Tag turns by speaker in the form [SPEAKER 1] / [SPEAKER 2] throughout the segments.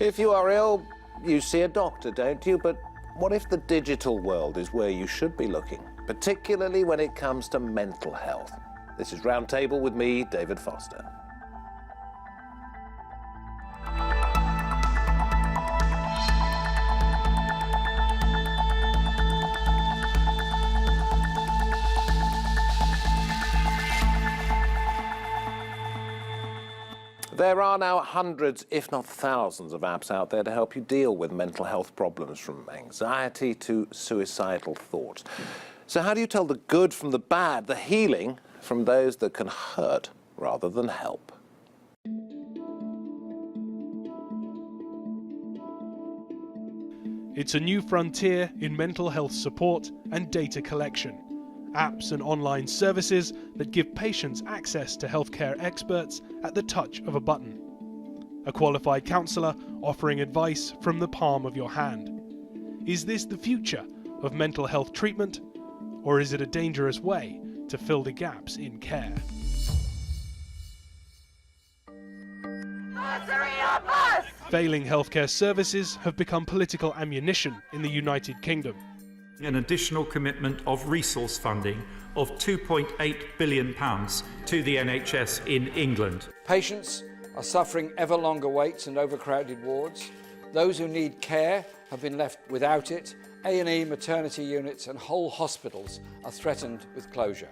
[SPEAKER 1] If you are ill, you see a doctor, don't you? But what if the digital world is where you should be looking, particularly when it comes to mental health? This is Roundtable with me, David Foster. There are now hundreds, if not thousands, of apps out there to help you deal with mental health problems, from anxiety to suicidal thoughts. So how do you tell the good from the bad, the healing from those that can hurt rather than help?
[SPEAKER 2] It's a new frontier in mental health support and data collection. Apps and online services that give patients access to healthcare experts at the touch of a button. A qualified counsellor offering advice from the palm of your hand. Is this the future of mental health treatment, or is it a dangerous way to fill the gaps in care? Failing healthcare services have become political ammunition in the United Kingdom.
[SPEAKER 3] An additional commitment of resource funding of £2.8 billion to the NHS in England.
[SPEAKER 4] Patients are suffering ever longer waits and overcrowded wards. Those who need care have been left without it. A&E, maternity units and whole hospitals are threatened with closure.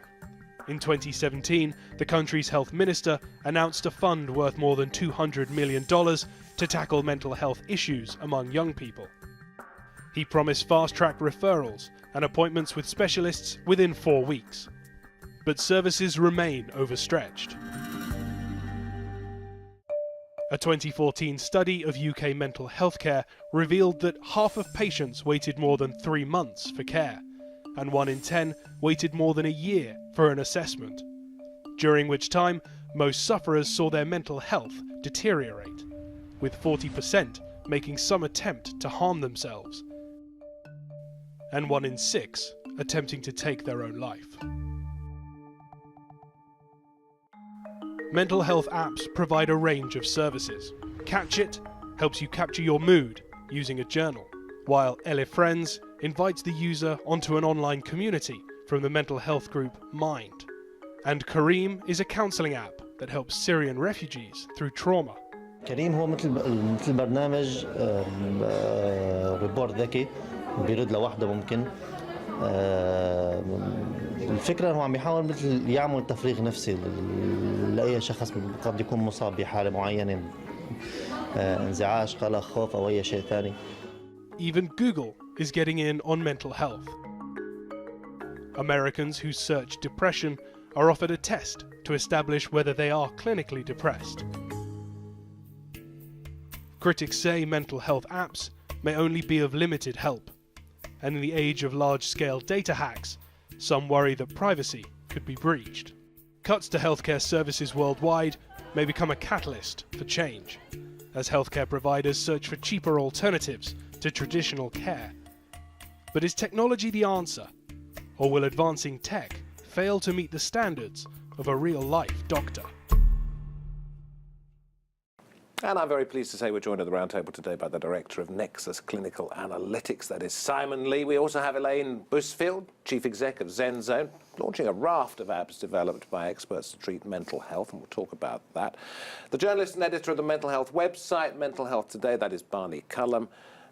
[SPEAKER 2] In 2017, the country's health minister announced a fund worth more than $200 million to tackle mental health issues among young people. He promised fast-track referrals and appointments with specialists within 4 weeks. But services remain overstretched. A 2014 study of UK mental health care revealed that half of patients waited more than 3 months for care, and 1 in 10 waited more than a year for an assessment, during which time most sufferers saw their mental health deteriorate, with 40% making some attempt to harm themselves, and 1 in 6 attempting to take their own life. Mental health apps provide a range of services. Catch It helps you capture your mood using a journal, while Elle Friends invites the user onto an online community from the mental health group Mind. And Kareem is a counselling app that helps Syrian refugees through trauma.
[SPEAKER 5] كريم هو مثل برنامج ريبورت ذكي بيرد لوحده ممكن. الفكرة هو عم يحاول مثل يعمل تفريغ نفسي لأي شخص قد يكون مصاب بحالة معينة، انزعاج، قلق، خوف أو أي شيء ثاني.
[SPEAKER 2] Even Google is getting in on mental health. Americans who search depression are offered a test to establish whether they are clinically depressed. Critics say mental health apps may only be of limited help, and in the age of large-scale data hacks, some worry that privacy could be breached. Cuts to healthcare services worldwide may become a catalyst for change, as healthcare providers search for cheaper alternatives to traditional care. But is technology the answer, or will advancing tech fail to meet the standards of a real-life doctor?
[SPEAKER 1] And I'm very pleased to say we're joined at the Roundtable today by the Director of Nexus Clinical Analytics, that is Simon Leigh. We also have Elaine Bousfield, Chief Exec of XenZone, launching a raft of apps developed by experts to treat mental health, and we'll talk about that. The journalist and editor of the mental health website, Mental Health Today, that is Barney Cullum,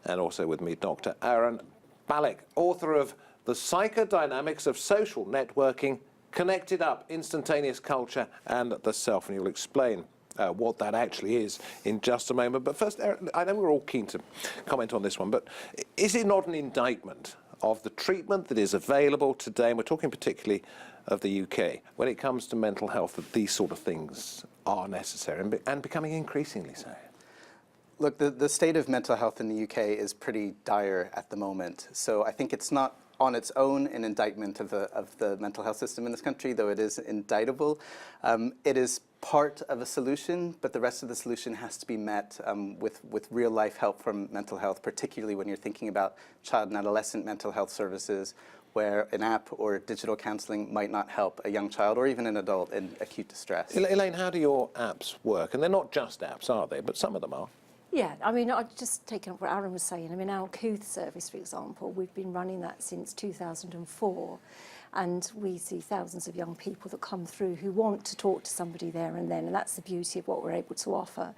[SPEAKER 1] and also with me, Dr. Aaron Balick, author of The Psychodynamics of Social Networking, Connected Up, Instantaneous Culture, and the Self, and you'll explain what that actually is in just a moment. But first, Aaron, I know we're all keen to comment on this one, but is it not an indictment of the treatment that is available today, and we're talking particularly of the UK, when it comes to mental health, that these sort of things are necessary and becoming increasingly so?
[SPEAKER 6] Look, the state of mental health in the UK is pretty dire at the moment. So I think it's not on its own an indictment of the mental health system in this country, though it is indictable. It is part of a solution, but the rest of the solution has to be met with real-life help from mental health, particularly when you're thinking about child and adolescent mental health services, where an app or digital counselling might not help a young child or even an adult in acute distress.
[SPEAKER 1] Elaine, how do your apps work? And they're not just apps, are they? But some of them are.
[SPEAKER 7] Yeah, I mean, I'd just taken up what Aaron was saying. I mean, our Couth service, for example, we've been running that since 2004. And we see thousands of young people that come through who want to talk to somebody there and then, and that's the beauty of what we're able to offer.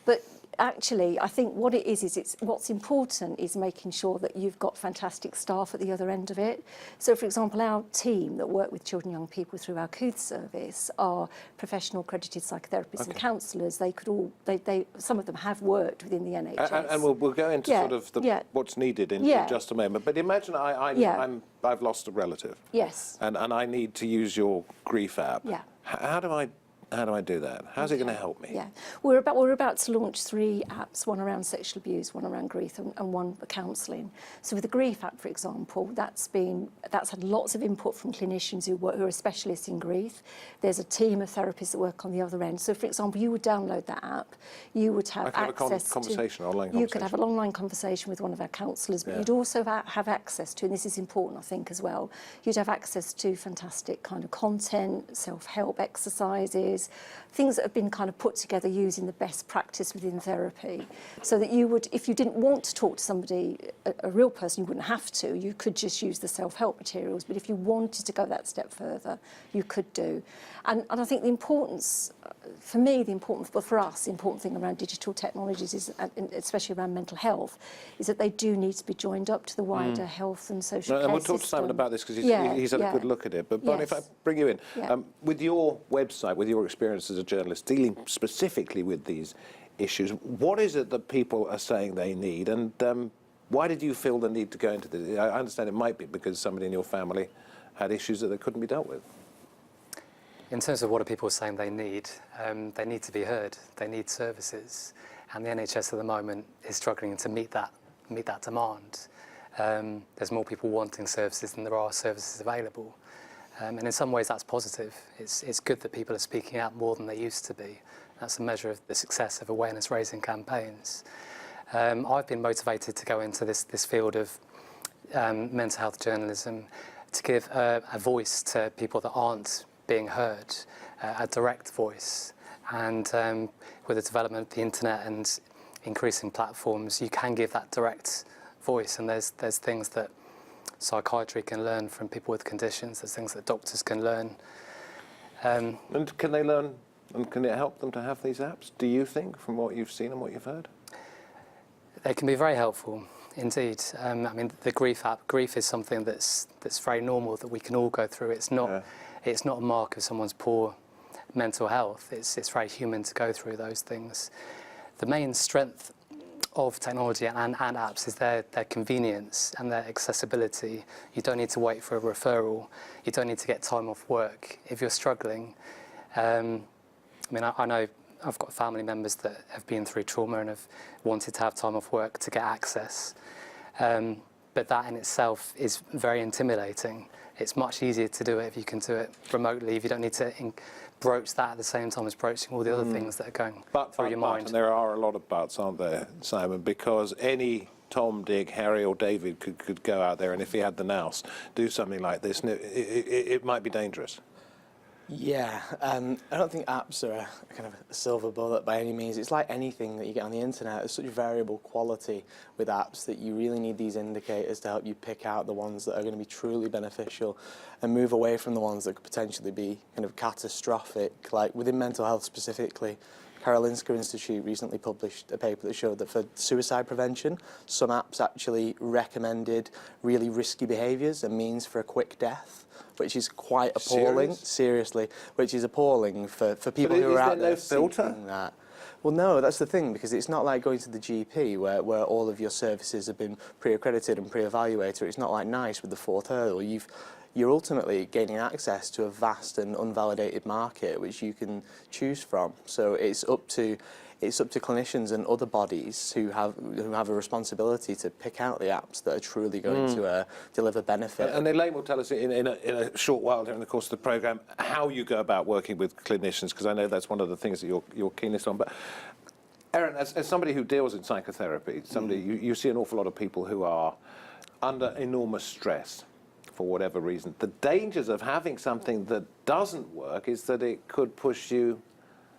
[SPEAKER 7] But actually, I think what it is it's what's important is making sure that you've got fantastic staff at the other end of it. So, for example, our team that work with children and young people through our Couth service are professional accredited psychotherapists and counsellors. They could all, some of them have worked within the NHS.
[SPEAKER 1] And we'll go into sort of what's needed in just a moment. But imagine I've lost a relative.
[SPEAKER 7] Yes.
[SPEAKER 1] And I need to use your grief app.
[SPEAKER 7] Yeah.
[SPEAKER 1] How do I do that? How's it going to help me?
[SPEAKER 7] Yeah, we're about to launch 3 apps, one around sexual abuse, one around grief, and one for counselling. So with the grief app, for example, that's had lots of input from clinicians who are specialists in grief. There's a team of therapists that work on the other end. So, for example, you would download that app, you would have access to
[SPEAKER 1] online conversation.
[SPEAKER 7] You could have an online conversation with one of our counsellors, but you'd also have access to, and this is important, I think, as well, you'd have access to fantastic kind of content, self-help exercises, things that have been kind of put together using the best practice within therapy, so that you would, if you didn't want to talk to somebody, a real person, you wouldn't have to. You could just use the self-help materials, but if you wanted to go that step further, you could do. And I think the importance, for me, but for us, the important thing around digital technologies is, especially around mental health, is that they do need to be joined up to the wider health and social care
[SPEAKER 1] And we'll talk to Simon about this because he's had a good look at it. But Barney, if I bring you in, with your website, with your experience as a journalist, dealing specifically with these issues, what is it that people are saying they need, and why did you feel the need to go into this? I understand it might be because somebody in your family had issues that they couldn't be dealt with.
[SPEAKER 8] In terms of what are people saying they need to be heard, they need services, and the NHS at the moment is struggling to meet that demand. There's more people wanting services than there are services available, and in some ways that's positive. It's good that people are speaking out more than they used to be. That's a measure of the success of awareness-raising campaigns. I've been motivated to go into this field of mental health journalism to give a voice to people that aren't being heard, a direct voice. And with the development of the internet and increasing platforms, you can give that direct voice, and there's things that psychiatry can learn from people with conditions, there's things that doctors can learn.
[SPEAKER 1] And can they learn, and can it help them to have these apps, do you think, from what you've seen and what you've heard?
[SPEAKER 8] They can be very helpful, indeed. I mean, the grief app, grief is something that's very normal, that we can all go through. It's not a mark of someone's poor mental health. It's very human to go through those things. The main strength of technology and apps is their convenience and their accessibility. You don't need to wait for a referral. You don't need to get time off work. If you're struggling, I mean, I know I've got family members that have been through trauma and have wanted to have time off work to get access. But that in itself is very intimidating. It's much easier to do it if you can do it remotely, if you don't need to broach that at the same time as broaching all the other things that are going through your mind.
[SPEAKER 1] And there are a lot of buts, aren't there, Simon? Because any Tom, Dick, Harry or David could go out there and if he had the nous, do something like this, and it might be dangerous.
[SPEAKER 9] Yeah, I don't think apps are a kind of a silver bullet by any means. It's like anything that you get on the internet. There's such variable quality with apps that you really need these indicators to help you pick out the ones that are going to be truly beneficial and move away from the ones that could potentially be kind of catastrophic. Like within mental health specifically, Karolinska Institute recently published a paper that showed that for suicide prevention, some apps actually recommended really risky behaviours and means for a quick death, which is quite appalling. Seriously, which is appalling for people who are out there seeking that. Well, no, that's the thing, because it's not like going to the GP where all of your services have been pre-accredited and pre-evaluated. It's not like NICE with the fourth hurdle. You're ultimately gaining access to a vast and unvalidated market which you can choose from. So it's up to clinicians and other bodies who have a responsibility to pick out the apps that are truly going to deliver benefit.
[SPEAKER 1] And Elaine will tell us in a short while during the course of the programme how you go about working with clinicians, because I know that's one of the things that you're keenest on. But Aaron, as somebody who deals in psychotherapy, you see an awful lot of people who are under enormous stress for whatever reason. The dangers of having something that doesn't work is that it could push you,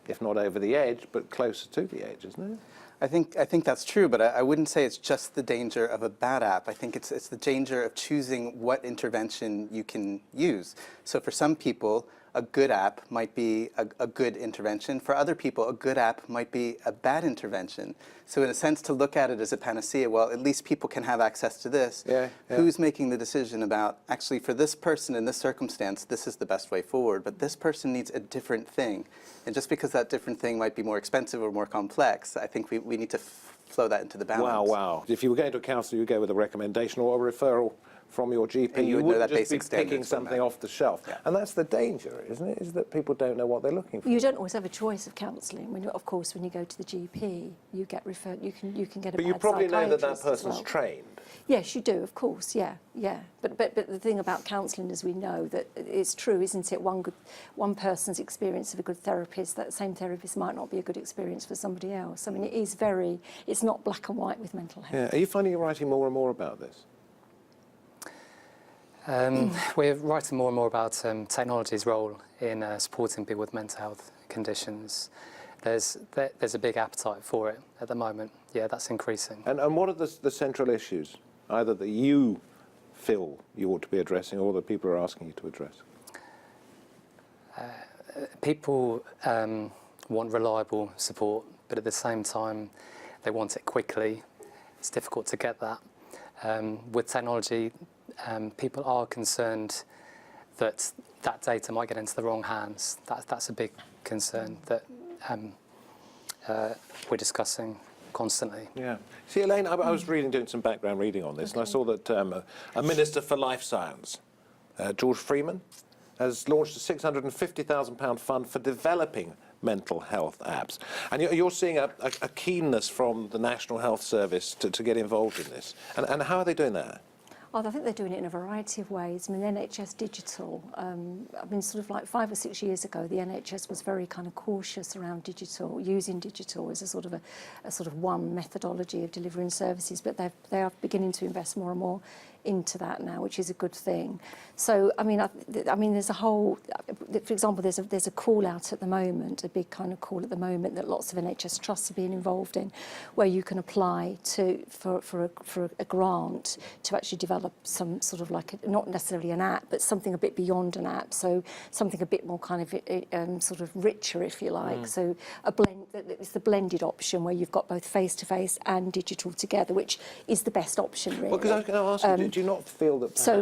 [SPEAKER 1] if not over the edge, but closer to the edge, isn't it?
[SPEAKER 6] I think that's true, but I wouldn't say it's just the danger of a bad app. I think it's the danger of choosing what intervention you can use. So for some people, a good app might be a good intervention. For other people, a good app might be a bad intervention. So in a sense, to look at it as a panacea, well, at least people can have access to this. Who's making the decision about, actually, for this person in this circumstance, this is the best way forward, but this person needs a different thing. And just because that different thing might be more expensive or more complex, I think we need to flow that into the balance.
[SPEAKER 1] Wow. If you were going to a counsellor, you would go with a recommendation or a referral from your GP.
[SPEAKER 6] And you would know that
[SPEAKER 1] just be
[SPEAKER 6] basic standards
[SPEAKER 1] picking
[SPEAKER 6] from
[SPEAKER 1] something
[SPEAKER 6] that.
[SPEAKER 1] off the shelf.
[SPEAKER 6] Yeah.
[SPEAKER 1] And that's the danger, isn't it? Is that people don't know what they're looking for.
[SPEAKER 7] You don't always have a choice of counselling. Of course, when you go to the GP, you get referred. You can get a
[SPEAKER 1] But you
[SPEAKER 7] bad
[SPEAKER 1] probably know that
[SPEAKER 7] psychiatrist as
[SPEAKER 1] person's
[SPEAKER 7] well.
[SPEAKER 1] trained.
[SPEAKER 7] Yes, you do, of course, yeah. But the thing about counselling is we know that it's true, isn't it? One person's experience of a good therapist, that same therapist might not be a good experience for somebody else. I mean, it's not black and white with mental health.
[SPEAKER 1] Yeah. Are you finding you're writing more and more about this?
[SPEAKER 8] We're writing more and more about technology's role in supporting people with mental health conditions. There's a big appetite for it at the moment. Yeah, that's increasing.
[SPEAKER 1] And what are the central issues, either that you feel you ought to be addressing or that people are asking you to address?
[SPEAKER 8] People want reliable support, but at the same time, they want it quickly. It's difficult to get that. With technology, people are concerned that data might get into the wrong hands. That's a big concern that we're discussing constantly.
[SPEAKER 1] Yeah. See, Elaine, I was doing some background reading on this, and I saw that a Minister for Life Science, George Freeman, has launched a £650,000 fund for developing mental health apps. And you're seeing a keenness from the National Health Service to get involved in this. And how are they doing that?
[SPEAKER 7] Oh, I think they're doing it in a variety of ways. I mean, NHS Digital, sort of like 5 or 6 years ago, the NHS was very kind of cautious around digital, using digital as a sort of one methodology of delivering services, but they are beginning to invest more and more into that now, which is a good thing. So, I mean, there's a whole, for example, there's a call out at the moment, a big kind of call at the moment that lots of NHS trusts are being involved in, where you can apply for a grant to actually develop some sort of like not necessarily an app, but something a bit beyond an app. So something a bit more kind of sort of richer, if you like. So a blend, it's the blended option where you've got both face-to-face and digital together, which is the best option, really.
[SPEAKER 1] Well, because I was going to ask you, do you not feel that perhaps...
[SPEAKER 7] So,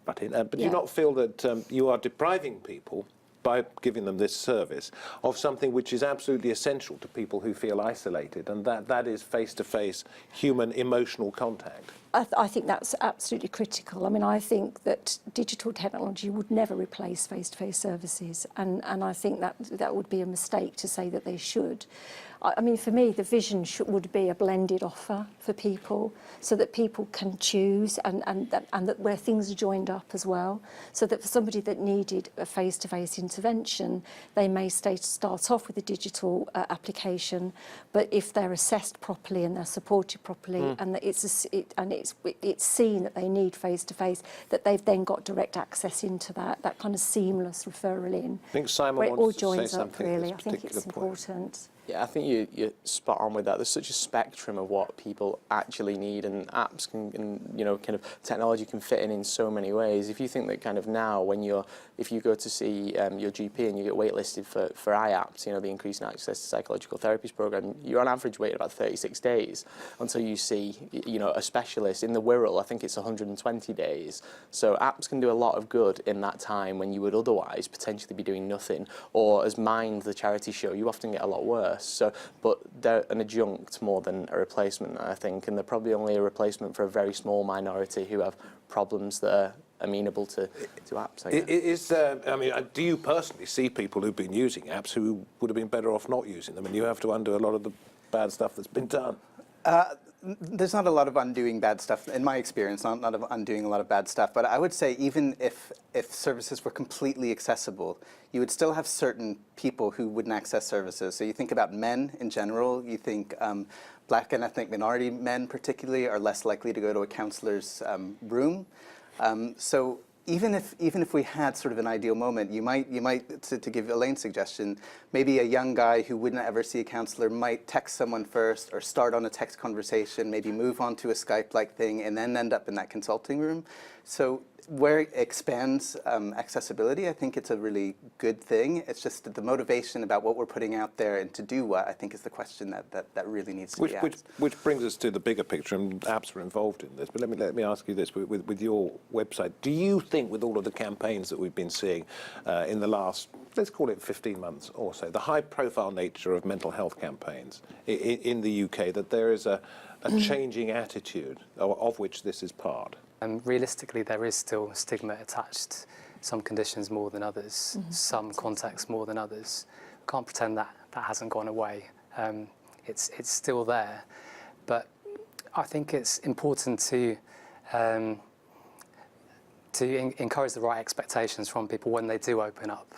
[SPEAKER 7] but
[SPEAKER 1] do you not feel that you are depriving people, by giving them this service, of something which is absolutely essential to people who feel isolated, and that is face-to-face human emotional contact?
[SPEAKER 7] I think that's absolutely critical. I mean, I think that digital technology would never replace face-to-face services, and I think that would be a mistake to say that they should. I mean, for me, the vision would be a blended offer for people, so that people can choose, and that where things are joined up as well, so that for somebody that needed a face-to-face intervention, they may start off with a digital application, but if they're assessed properly and they're supported properly, and that it's seen that they need face-to-face, that they've then got direct access into that kind of seamless referral in.
[SPEAKER 1] I think Simon
[SPEAKER 7] where it all
[SPEAKER 1] wants to say
[SPEAKER 7] joins up,
[SPEAKER 1] something at
[SPEAKER 7] really.
[SPEAKER 1] this
[SPEAKER 7] I think it's
[SPEAKER 1] particular point.
[SPEAKER 7] important.
[SPEAKER 9] Yeah, I think you're spot on with that. There's such a spectrum of what people actually need, and apps can, kind of technology can fit in so many ways. If you think that kind of now, if you go to see your GP and you get waitlisted for IAPS, the Increasing Access to Psychological Therapies program, you're on average waiting about 36 days until you see, a specialist. In the Wirral, I think it's 120 days. So apps can do a lot of good in that time when you would otherwise potentially be doing nothing. Or as Mind, the charity show, you often get a lot worse. So, but they're an adjunct more than a replacement, I think, and they're probably only a replacement for a very small minority who have problems that are amenable to apps.
[SPEAKER 1] Do you personally see people who've been using apps who would have been better off not using them, and you have to undo a lot of the bad stuff that's been done?
[SPEAKER 6] There's not a lot of undoing bad stuff, in my experience, not of undoing a lot of bad stuff, but I would say even if services were completely accessible, you would still have certain people who wouldn't access services. So you think about men in general, you think black and ethnic minority men particularly are less likely to go to a counselor's room. So even if we had sort of an ideal moment, you might to give Elaine's suggestion, maybe a young guy who wouldn't ever see a counsellor might text someone first, or start on a text conversation, maybe move on to a Skype-like thing, and then end up in that consulting room. So where it expands accessibility, I think it's a really good thing. It's just the motivation about what we're putting out there and to do what, I think, is the question that really needs to be asked.
[SPEAKER 1] Which brings us to the bigger picture, and apps are involved in this. But let me ask you this: with your website, do you think, with all of the campaigns that we've been seeing in the last, let's call it 15 months or so, the high-profile nature of mental health campaigns in the UK, that there is a changing attitude of which this is part?
[SPEAKER 8] Realistically, there is still stigma attached. Some conditions more than others, some contexts more than others. Can't pretend that hasn't gone away. It's still there, but I think it's important to encourage the right expectations from people when they do open up.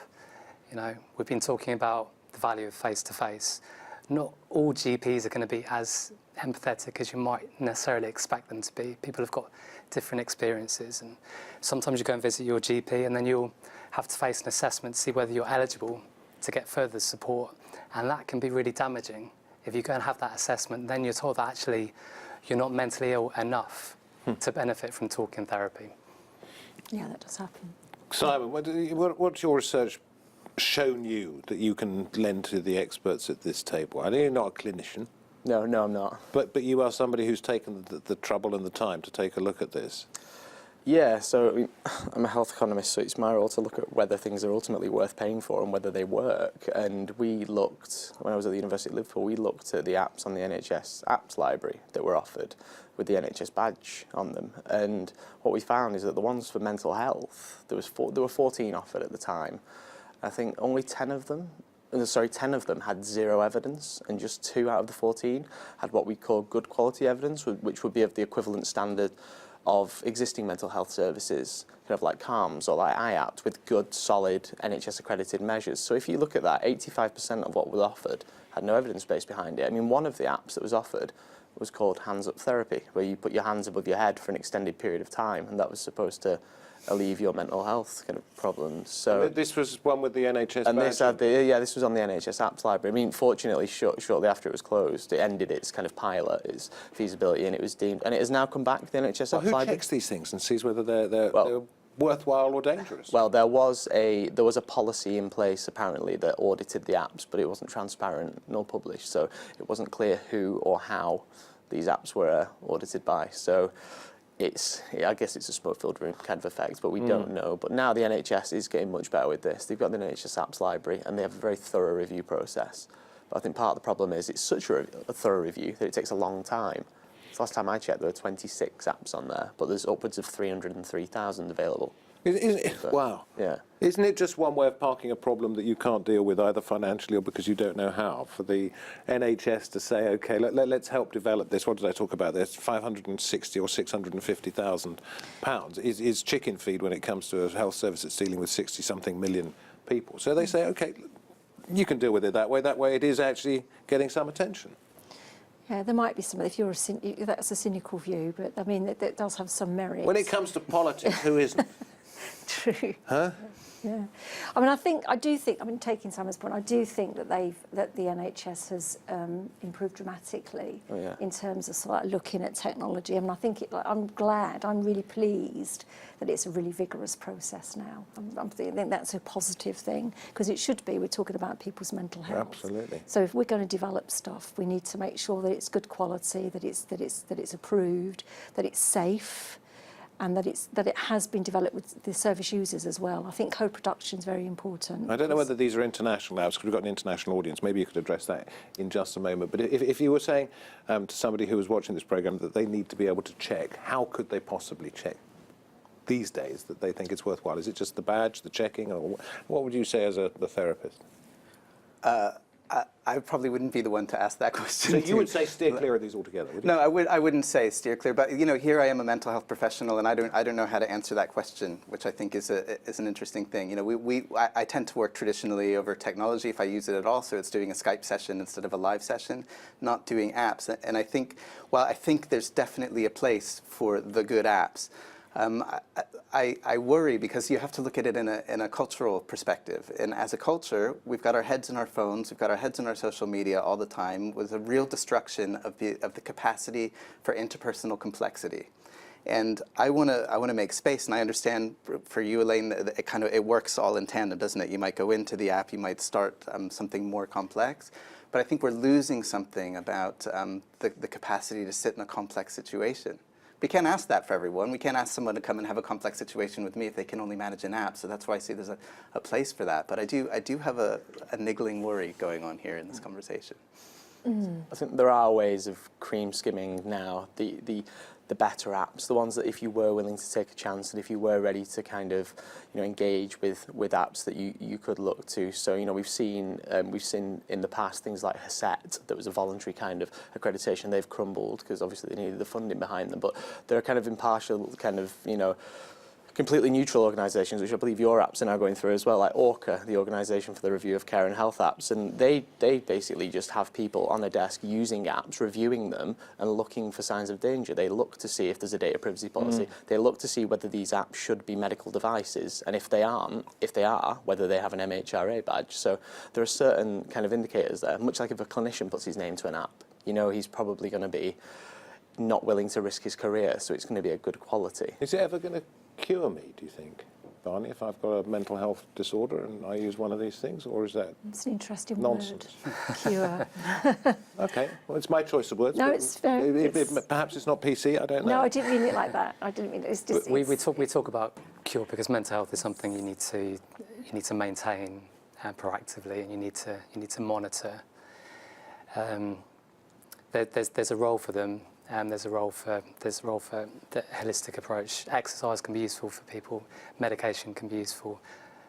[SPEAKER 8] You know, we've been talking about the value of face-to-face. Not all GPs are going to be as empathetic as you might necessarily expect them to be. People have got different experiences, and sometimes you go and visit your GP and then you'll have to face an assessment to see whether you're eligible to get further support, and that can be really damaging. If you go and have that assessment, then you're told that actually you're not mentally ill enough to benefit from talking therapy.
[SPEAKER 7] Yeah, that does happen.
[SPEAKER 1] Simon, what's your research shown you that you can lend to the experts at this table? I know you're not a clinician.
[SPEAKER 9] No, I'm not.
[SPEAKER 1] But you are somebody who's taken the trouble and the time to take a look at this.
[SPEAKER 9] Yeah, so I'm a health economist, so it's my role to look at whether things are ultimately worth paying for and whether they work. And we looked, when I was at the University of Liverpool, we looked at the apps on the NHS apps library that were offered with the NHS badge on them. And what we found is that the ones for mental health, there were 14 offered at the time. I think only 10 of them had zero evidence, and just 2 out of the 14 had what we call good quality evidence, which would be of the equivalent standard of existing mental health services, kind of like CALMS or like IAPT, with good, solid NHS accredited measures. So if you look at that, 85% of what was offered had no evidence base behind it. I mean, one of the apps that was offered was called Hands Up Therapy, where you put your hands above your head for an extended period of time, and that was supposed to alleviate your mental health kind of problems. So
[SPEAKER 1] this was one with the NHS
[SPEAKER 9] and
[SPEAKER 1] badge?
[SPEAKER 9] This was on the NHS apps library. I mean, fortunately, shortly after it was closed, it ended its kind of pilot, its feasibility, and it was deemed, and it has now come back to the NHS apps library.
[SPEAKER 1] Who checks these things and sees whether they're worthwhile or dangerous?
[SPEAKER 9] Well, there was a policy in place apparently that audited the apps, but it wasn't transparent nor published, so it wasn't clear who or how these apps were audited by. So I guess it's a smoke-filled room kind of effect, but we don't know. But now the NHS is getting much better with this. They've got the NHS apps library, and they have a very thorough review process. But I think part of the problem is it's such a thorough review that it takes a long time. So last time I checked, there were 26 apps on there, but there's upwards of 303,000 available.
[SPEAKER 1] Wow.
[SPEAKER 9] Yeah.
[SPEAKER 1] Isn't it just one way of parking a problem that you can't deal with, either financially or because you don't know how, for the NHS to say, OK, let's help develop this? What did I talk about? There's 560 or 650,000 pounds is chicken feed when it comes to a health service that's dealing with 60-something million people. So they say, OK, you can deal with it that way. That way it is actually getting some attention.
[SPEAKER 7] Yeah, there might be some, if that's a cynical view, but I mean, it does have some merit.
[SPEAKER 1] When it comes to politics, who isn't?
[SPEAKER 7] True.
[SPEAKER 1] Huh?
[SPEAKER 7] Yeah. I mean, taking Simon's point, I do think that the NHS has improved dramatically in terms of sort of looking at technology. I mean, I think I'm really pleased that it's a really vigorous process now. I think that's a positive thing, because it should be. We're talking about people's mental health.
[SPEAKER 1] Absolutely.
[SPEAKER 7] So if we're going to develop stuff, we need to make sure that it's good quality, that it's approved, that it's safe, and that it has been developed with the service users as well. I think co-production is very important.
[SPEAKER 1] I don't know whether these are international apps, because we've got an international audience. Maybe you could address that in just a moment. But if you were saying to somebody who was watching this programme that they need to be able to check, how could they possibly check these days that they think it's worthwhile? Is it just the badge, the checking, or what would you say as the therapist?
[SPEAKER 6] I probably wouldn't be the one to ask that question.
[SPEAKER 1] So you would say steer clear of these altogether, would you?
[SPEAKER 6] No, I wouldn't say steer clear. But here I am, a mental health professional, and I don't know how to answer that question, which I think is an interesting thing. I tend to work traditionally over technology if I use it at all. So it's doing a Skype session instead of a live session, not doing apps. And I think there's definitely a place for the good apps. I worry because you have to look at it in a cultural perspective. And as a culture, we've got our heads in our phones, we've got our heads in our social media all the time, with a real destruction of the capacity for interpersonal complexity. And I want to make space, and I understand for you, Elaine, that it works all in tandem, doesn't it? You might go into the app, you might start something more complex, but I think we're losing something about the capacity to sit in a complex situation. We can't ask that for everyone. We can't ask someone to come and have a complex situation with me if they can only manage an app. So that's why I see there's a place for that. But I do have a niggling worry going on here in this conversation.
[SPEAKER 9] I think there are ways of cream skimming now, the better apps, the ones that if you were willing to take a chance and if you were ready to kind of engage with apps that you could look to. So we've seen in the past things like HACET, that was a voluntary kind of accreditation. They've crumbled because obviously they needed the funding behind them, but they're kind of impartial, kind of completely neutral organisations, which I believe your apps are now going through as well, like ORCA, the Organisation for the Review of Care and Health Apps, and they basically just have people on a desk using apps, reviewing them and looking for signs of danger. They look to see if there's a data privacy policy. They look to see whether these apps should be medical devices, and if they are, whether they have an MHRA badge. So there are certain kind of indicators there, much like if a clinician puts his name to an app, he's probably going to be not willing to risk his career, so it's going to be a good quality.
[SPEAKER 1] Is it ever going to cure me, do you think, Barney, if I've got a mental health disorder and I use one of these things, or is that
[SPEAKER 7] It's an interesting
[SPEAKER 1] nonsense?
[SPEAKER 7] word. Cure.
[SPEAKER 1] Okay, well, it's my choice of words.
[SPEAKER 7] No,
[SPEAKER 1] but
[SPEAKER 7] it's very...
[SPEAKER 1] perhaps it's not PC, I don't know.
[SPEAKER 7] No, I didn't mean it like that. I didn't mean it. It's just...
[SPEAKER 8] We talk about cure because mental health is something you need to maintain proactively, and you need to monitor. There's a role for them. There's a role for the holistic approach. Exercise can be useful for people. Medication can be useful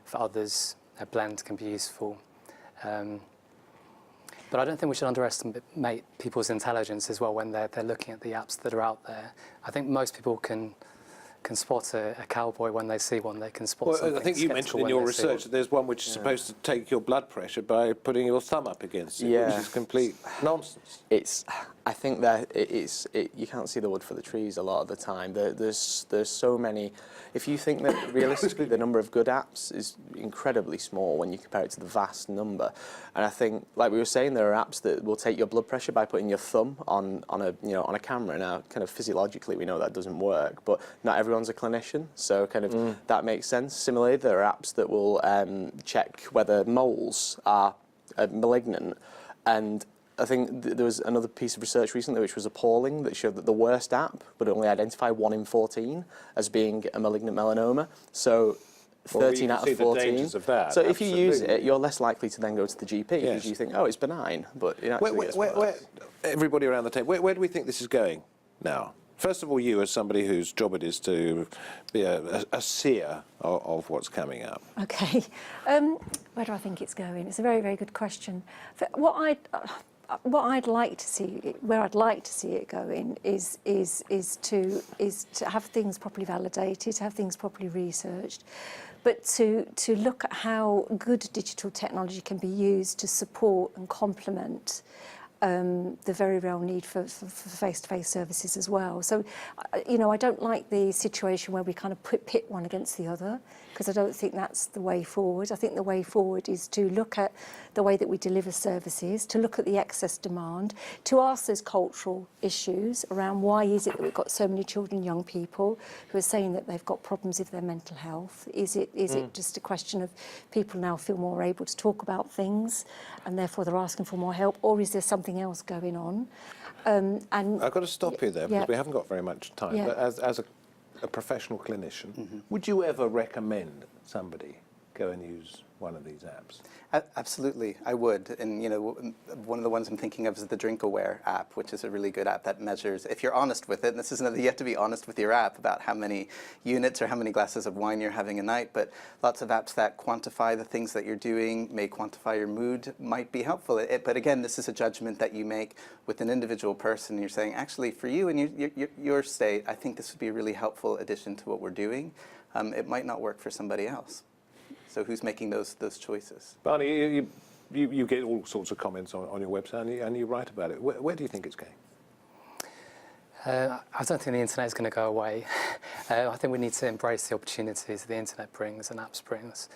[SPEAKER 8] for others. A blend can be useful. But I don't think we should underestimate people's intelligence as well when they're looking at the apps that are out there. I think most people can spot a cowboy when they see one. They can spot something.
[SPEAKER 1] I think you mentioned in your research that there's one which is supposed to take your blood pressure by putting your thumb up against it, which is complete nonsense.
[SPEAKER 9] I think that you can't see the wood for the trees a lot of the time. There's so many. If you think that realistically the number of good apps is incredibly small when you compare it to the vast number, and I think, like we were saying, there are apps that will take your blood pressure by putting your thumb on a camera. Now, kind of physiologically, we know that doesn't work, but not everyone's a clinician, so kind of that makes sense. Similarly, there are apps that will check whether moles are malignant, and I think there was another piece of research recently which was appalling that showed that the worst app would only identify 1 in 14 as being a malignant melanoma. So 13 out of 14.
[SPEAKER 1] The dangers of that,
[SPEAKER 9] so if you use it, you're less likely to then go to the GP because you think, oh, it's benign, but it actually gets worse.
[SPEAKER 1] Everybody around the table, where do we think this is going now? First of all, you as somebody whose job it is to be a seer of what's coming up.
[SPEAKER 7] Okay. Where do I think it's going? It's a very, very good question. What I'd like to see, where I'd like to see it going, is to have things properly validated, to have things properly researched, but to look at how good digital technology can be used to support and complement the very real need for face-to-face services as well. So, I don't like the situation where we kind of pit one against the other, because I don't think that's the way forward. I think the way forward is to look at the way that we deliver services, to look at the excess demand, to ask those cultural issues around why is it that we've got so many children and young people who are saying that they've got problems with their mental health. Is it just a question of people now feel more able to talk about things and therefore they're asking for more help, or is there something else going on? And
[SPEAKER 1] I've got to stop you there because we haven't got very much time.
[SPEAKER 7] Yeah.
[SPEAKER 1] But as a professional clinician, would you ever recommend somebody go and use one of these apps?
[SPEAKER 6] Absolutely, I would. And one of the ones I'm thinking of is the Drink Aware app, which is a really good app that measures, if you're honest with it, and this is another, you have to be honest with your app about how many units or how many glasses of wine you're having a night, but lots of apps that quantify the things that you're doing, may quantify your mood, might be helpful. But again, this is a judgment that you make with an individual person. You're saying, actually, for you and your state, I think this would be a really helpful addition to what we're doing. It might not work for somebody else. So who's making those choices?
[SPEAKER 1] Barney, you get all sorts of comments on your website and you write about it. Where do you think it's going?
[SPEAKER 8] I don't think the internet is going to go away. I think we need to embrace the opportunities the internet brings and apps brings.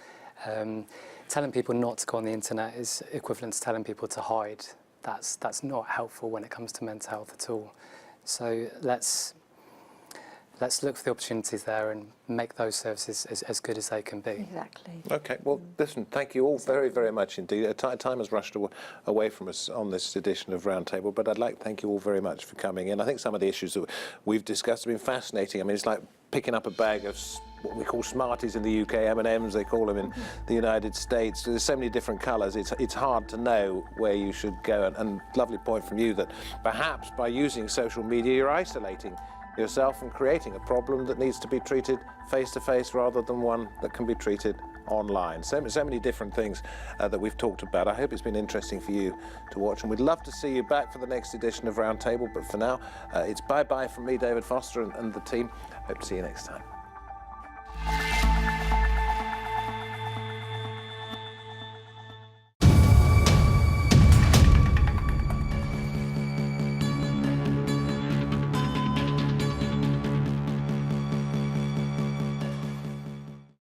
[SPEAKER 8] Telling people not to go on the internet is equivalent to telling people to hide. That's not helpful when it comes to mental health at all. So let's look for the opportunities there and make those services as good as they can be.
[SPEAKER 7] Exactly.
[SPEAKER 1] Okay, well, listen, thank you all very, very much indeed. Time has rushed away from us on this edition of Roundtable, but I'd like to thank you all very much for coming in. I think some of the issues that we've discussed have been fascinating. I mean, it's like picking up a bag of what we call Smarties in the UK, M&Ms they call them in the United States. There's so many different colours, it's hard to know where you should go. And lovely point from you that perhaps by using social media you're isolating yourself and creating a problem that needs to be treated face-to-face rather than one that can be treated online. So many different things that we've talked about. I hope it's been interesting for you to watch, and we'd love to see you back for the next edition of Roundtable, but for now, it's bye-bye from me, David Foster, and the team. Hope to see you next time.